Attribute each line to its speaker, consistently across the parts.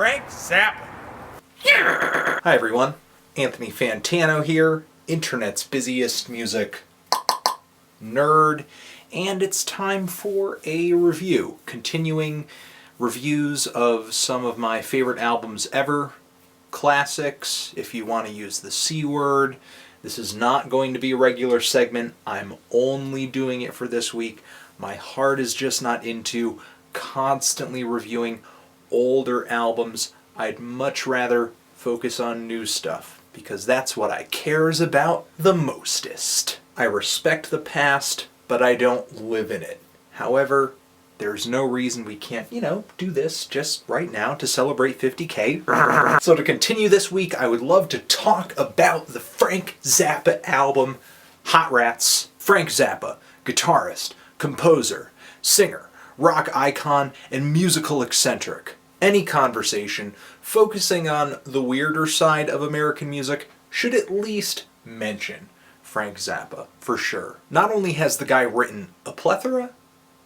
Speaker 1: Frank Zappa.
Speaker 2: Hi everyone, Anthony Fantano here, internet's busiest music nerd, and it's time for a review. Continuing reviews of some of my favorite albums ever, classics, if you want to use the C word. This is not going to be a regular segment. I'm only doing it for this week. My heart is just not into constantly reviewing older albums. I'd much rather focus on new stuff, because that's what I cares about the mostest. I respect the past, but I don't live in it. However, there's no reason we can't, do this just right now to celebrate 50K. So to continue this week, I would love to talk about the Frank Zappa album, Hot Rats. Frank Zappa, guitarist, composer, singer, rock icon, and musical eccentric. Any conversation focusing on the weirder side of American music should at least mention Frank Zappa, for sure. Not only has the guy written a plethora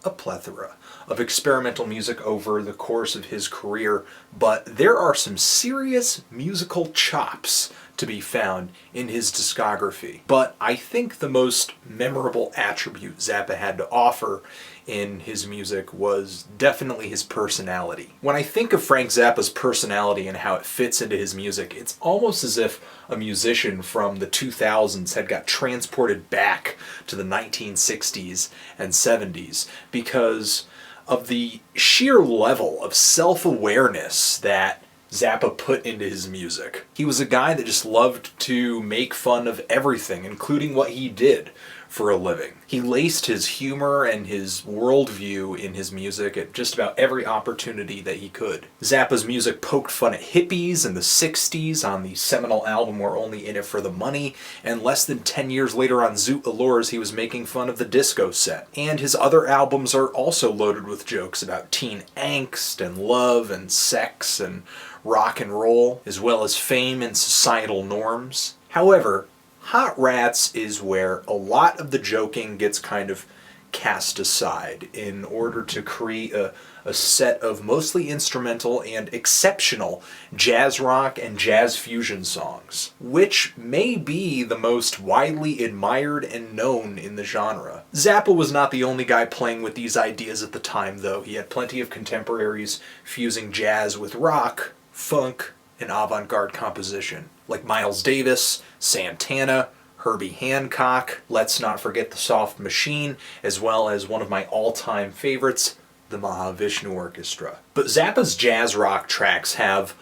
Speaker 2: of experimental music over the course of his career, but there are some serious musical chops to be found in his discography. But I think the most memorable attribute Zappa had to offer in his music was definitely his personality. When I think of Frank Zappa's personality and how it fits into his music, it's almost as if a musician from the 2000s had got transported back to the 1960s and 70s because of the sheer level of self-awareness that Zappa put into his music. He was a guy that just loved to make fun of everything, including what he did for a living. He laced his humor and his worldview in his music at just about every opportunity that he could. Zappa's music poked fun at hippies in the 60s on the seminal album We're Only In It For The Money, and less than 10 years later on Zoot Allures he was making fun of the disco set. And his other albums are also loaded with jokes about teen angst and love and sex and rock and roll, as well as fame and societal norms. However, Hot Rats is where a lot of the joking gets kind of cast aside in order to create a set of mostly instrumental and exceptional jazz rock and jazz fusion songs, which may be the most widely admired and known in the genre. Zappa was not the only guy playing with these ideas at the time, though. He had plenty of contemporaries fusing jazz with rock, funk, and avant-garde composition, like Miles Davis, Santana, Herbie Hancock, let's not forget the Soft Machine, as well as one of my all-time favorites, the Mahavishnu Orchestra. But Zappa's jazz rock tracks have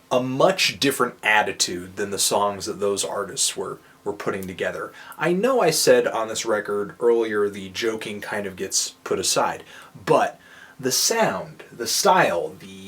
Speaker 2: a much different attitude than the songs that those artists were putting together. I know I said on this record earlier the joking kind of gets put aside, but the sound, the style, the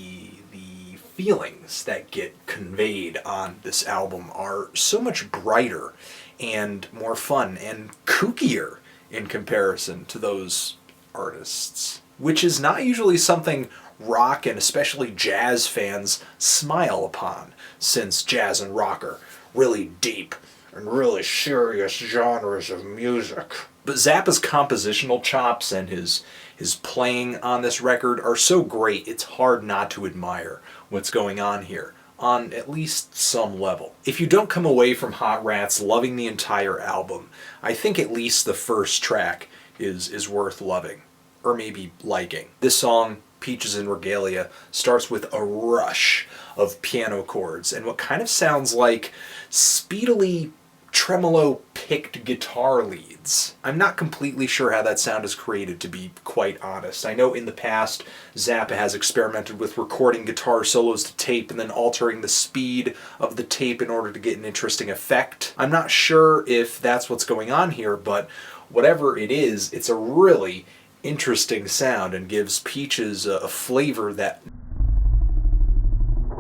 Speaker 2: feelings that get conveyed on this album are so much brighter and more fun and kookier in comparison to those artists, which is not usually something rock and especially jazz fans smile upon, since jazz and rock are really deep and really serious genres of music. But Zappa's compositional chops and his playing on this record are so great, it's hard not to admire what's going on here, on at least some level. If you don't come away from Hot Rats loving the entire album, I think at least the first track is worth loving, or maybe liking. This song, Peaches and Regalia, starts with a rush of piano chords and what kind of sounds like speedily tremolo-picked guitar leads. I'm not completely sure how that sound is created, to be quite honest. I know in the past Zappa has experimented with recording guitar solos to tape and then altering the speed of the tape in order to get an interesting effect. I'm not sure if that's what's going on here, but whatever it is, it's a really interesting sound and gives Peaches a flavor that...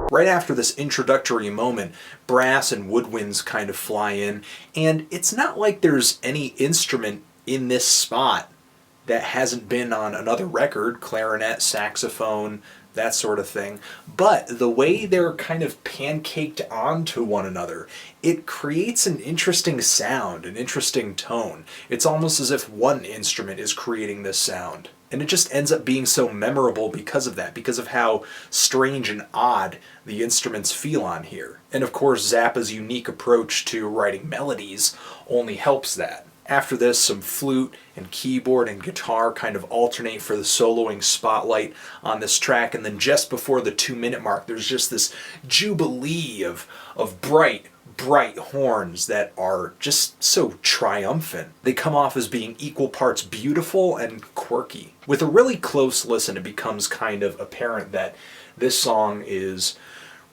Speaker 2: Right after this introductory moment, brass and woodwinds kind of fly in, and it's not like there's any instrument in this spot that hasn't been on another record: clarinet, saxophone, that sort of thing. But the way they're kind of pancaked onto one another, it creates an interesting sound, an interesting tone. It's almost as if one instrument is creating this sound. And it just ends up being so memorable because of that, because of how strange and odd the instruments feel on here. And of course, Zappa's unique approach to writing melodies only helps that. After this, some flute and keyboard and guitar kind of alternate for the soloing spotlight on this track, and then just before the 2-minute mark, there's just this jubilee of bright horns that are just so triumphant. They come off as being equal parts beautiful and quirky. With a really close listen, it becomes kind of apparent that this song is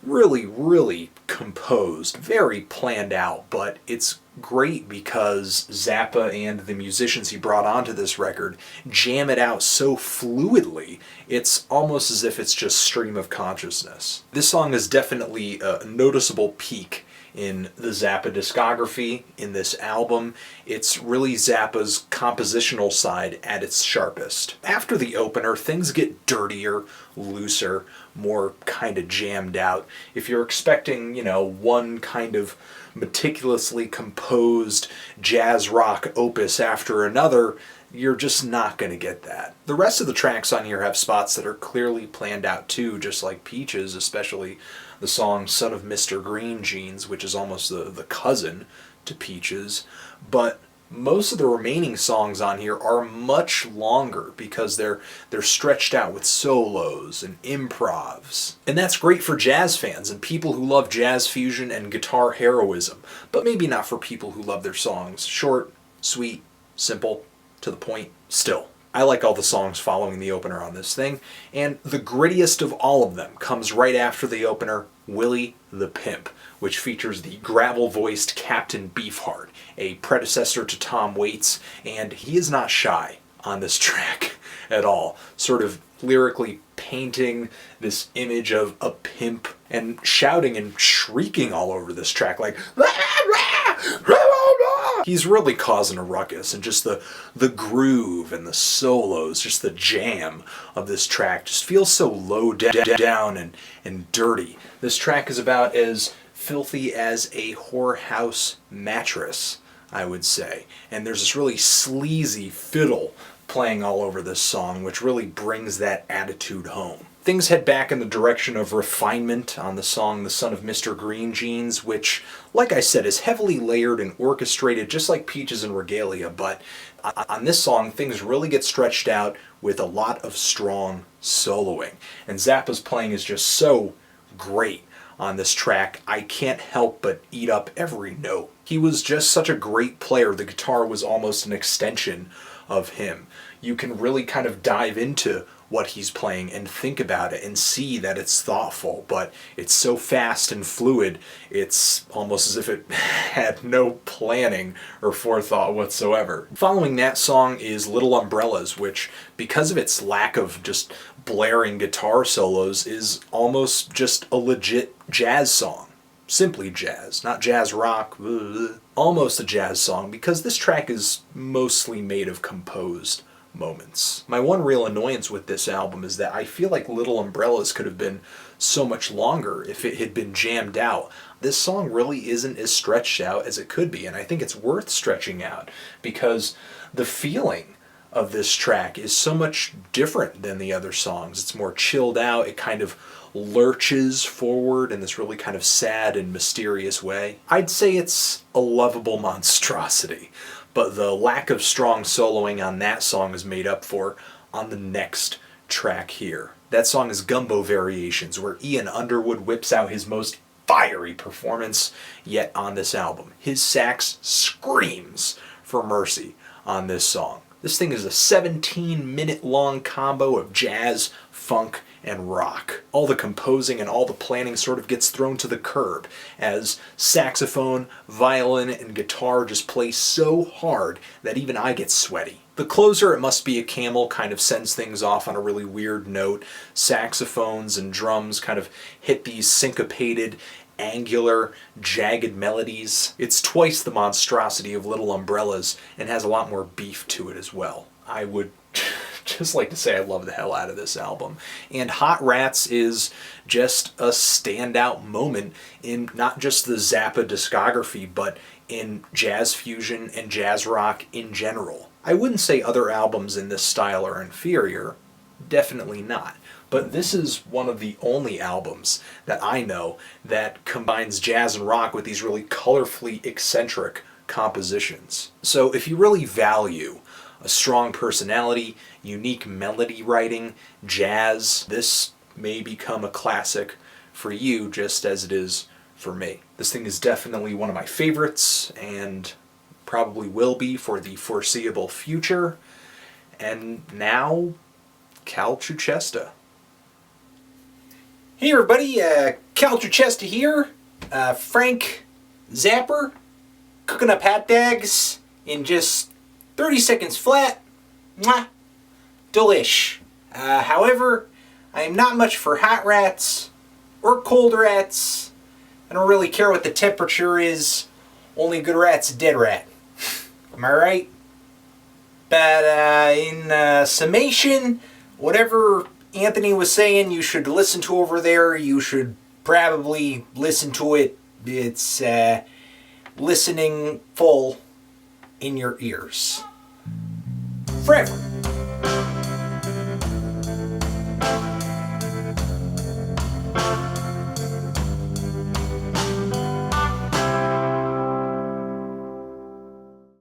Speaker 2: really composed, very planned out, but it's great because Zappa and the musicians he brought onto this record jam it out so fluidly, it's almost as if it's just stream of consciousness. This song is definitely a noticeable peak in the Zappa discography, in this album. It's really Zappa's compositional side at its sharpest. After the opener, things get dirtier, looser, more kind of jammed out. If you're expecting, one kind of meticulously composed jazz rock opus after another, you're just not going to get that. The rest of the tracks on here have spots that are clearly planned out too, just like Peaches, especially the song Son of Mr. Green Jeans, which is almost the cousin to Peaches. But most of the remaining songs on here are much longer because they're stretched out with solos and improvs. And that's great for jazz fans and people who love jazz fusion and guitar heroism, but maybe not for people who love their songs short, sweet, simple, to the point. Still, I like all the songs following the opener on this thing, and the grittiest of all of them comes right after the opener, Willie the Pimp, which features the gravel-voiced Captain Beefheart, a predecessor to Tom Waits, and he is not shy on this track at all, sort of lyrically painting this image of a pimp and shouting and shrieking all over this track like he's really causing a ruckus, and just the groove and the solos, just the jam of this track just feels so low down and dirty. This track is about as filthy as a whorehouse mattress, I would say. And there's this really sleazy fiddle playing all over this song, which really brings that attitude home. Things head back in the direction of refinement on the song The Son of Mr. Green Jeans, which, like I said, is heavily layered and orchestrated just like Peaches and Regalia, but on this song things really get stretched out with a lot of strong soloing. And Zappa's playing is just so great on this track, I can't help but eat up every note. He was just such a great player, the guitar was almost an extension of him. You can really kind of dive into what he's playing and think about it and see that it's thoughtful, but it's so fast and fluid, it's almost as if it had no planning or forethought whatsoever. Following that song is Little Umbrellas, which, because of its lack of just blaring guitar solos, is almost just a legit jazz song. Simply jazz, not jazz rock, almost a jazz song, because this track is mostly made of composed moments. My one real annoyance with this album is that I feel like Little Umbrellas could have been so much longer if it had been jammed out. This song really isn't as stretched out as it could be, and I think it's worth stretching out because the feeling of this track is so much different than the other songs. It's more chilled out, it kind of lurches forward in this really kind of sad and mysterious way. I'd say it's a lovable monstrosity, but the lack of strong soloing on that song is made up for on the next track here. That song is Gumbo Variations, where Ian Underwood whips out his most fiery performance yet on this album. His sax screams for mercy on this song. This thing is a 17-minute long combo of jazz, funk, and rock. All the composing and all the planning sort of gets thrown to the curb as saxophone, violin, and guitar just play so hard that even I get sweaty. The closer, It Must Be a Camel, kind of sends things off on a really weird note. Saxophones and drums kind of hit these syncopated, angular, jagged melodies. It's twice the monstrosity of Little Umbrellas and has a lot more beef to it as well. I would just like to say I love the hell out of this album. And Hot Rats is just a standout moment in not just the Zappa discography, but in jazz fusion and jazz rock in general. I wouldn't say other albums in this style are inferior, definitely not. But this is one of the only albums that I know that combines jazz and rock with these really colorfully eccentric compositions. So if you really value a strong personality, unique melody writing, jazz, this may become a classic for you just as it is for me. This thing is definitely one of my favorites and probably will be for the foreseeable future. And now, Cal Truchesta. Hey everybody, Cal Truchesta here. Frank Zapper, cooking up hot dogs in just 30 seconds flat. Mwah. Delish. However, I am not much for hot rats or cold rats. I don't really care what the temperature is. Only good rat's a dead rat. Am I right? But in summation, whatever Anthony was saying you should listen to over there, you should probably listen to it. It's listening full in your ears. Forever.